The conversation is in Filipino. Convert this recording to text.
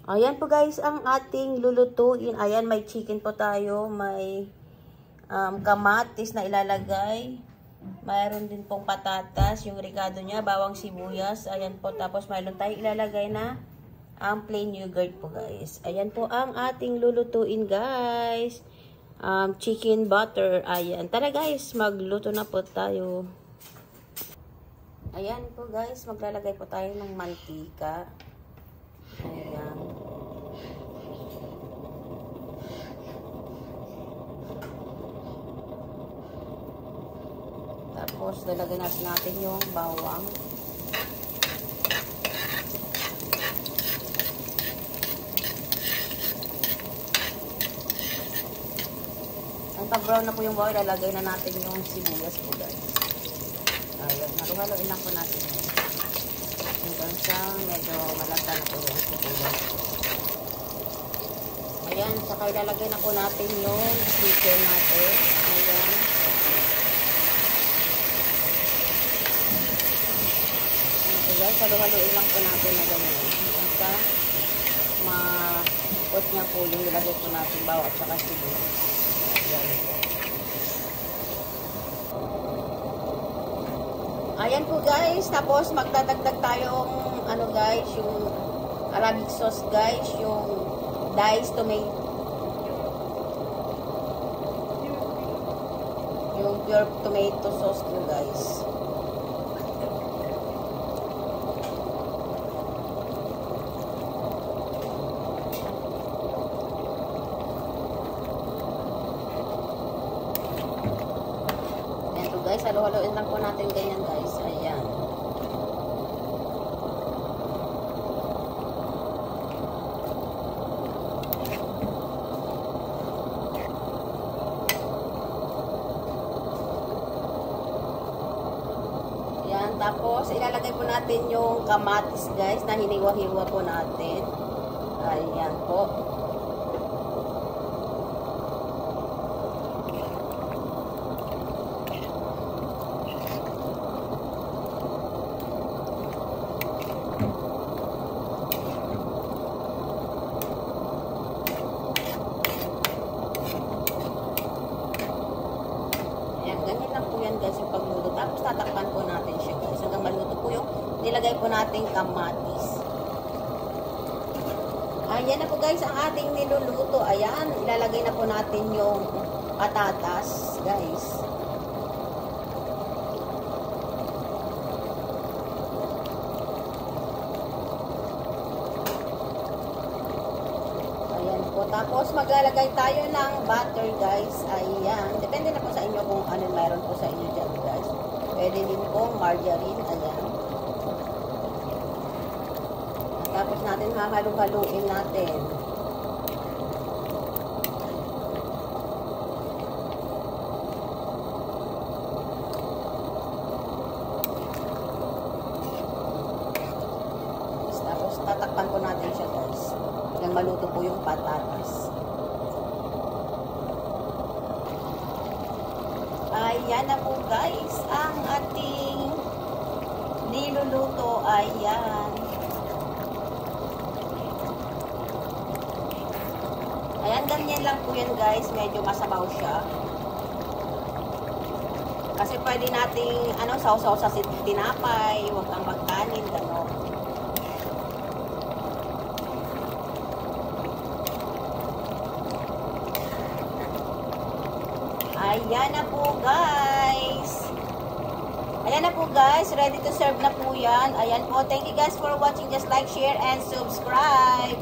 Ayan po guys, ang ating lulutuin. Ayan, may chicken po tayo. May kamatis na ilalagay. Mayroon din pong patatas, yung ricado niya, bawang sibuyas. Ayan po, tapos mayroon tayong ilalagay na ang plain yogurt po guys. Ayan po ang ating lulutuin guys. Chicken butter. Ayan, tara guys, magluto na po tayo. Ayan po guys, maglalagay po tayo ng mantika. Ayan. Tapos, lalagyan natin yung bawang. Ang pag-brown na po yung bawang, lalagay na natin yung sibuyas po guys. Ayan, haluhaluin lang po natin. Hanggang sa medyo malasa na po yung sibuyas. Ayan, saka ilalagay na po natin yung chicken natin. Ayan. Ayan guys, haluhaluin lang po natin na ganyan. Hanggang sa ma-put niya po yung ilagay po natin bawang at saka sibuyas. Ayan. Ayan po guys, tapos magdadagdag tayong ano guys, yung Arabic sauce guys, yung diced tomato, yung pure tomato sauce po guys. Guys, halo-haloin lang po natin ganyan guys. Ayan. Ayan. Tapos, ilalagay po natin yung kamatis guys na hiniwa-hiwa po natin. Ayan po. Ganyan lang po yan guys yung pagluto. Tapos tatakpan po natin siya guys. Hanggang maluto po yung nilagay po natin kamatis. Ayan na po guys ang ating niluluto. Ayan, ilalagay na po natin yung patatas guys. Tapos, maglalagay tayo ng butter, guys. Ayan. Depende na po sa inyo kung ano mayroon po sa inyo dyan, guys. Pwede din pong margarine. Ayan. Tapos natin hahalu-haluin natin. Tapos, tatakpan po natin siya, guys. Hanggang maluto po yung patatas. Ayan na po guys, ang ating niluluto. Ayan. Ayan, ganyan lang po yan guys. Medyo masabaw siya. Kasi pwede nating sausaw sa tinapay. Huwag kang magkanin, gano'n. Ayan na po guys. Ayan na po guys. Ready to serve na po yan. Ayan po. Thank you guys for watching. Just like, share, and subscribe.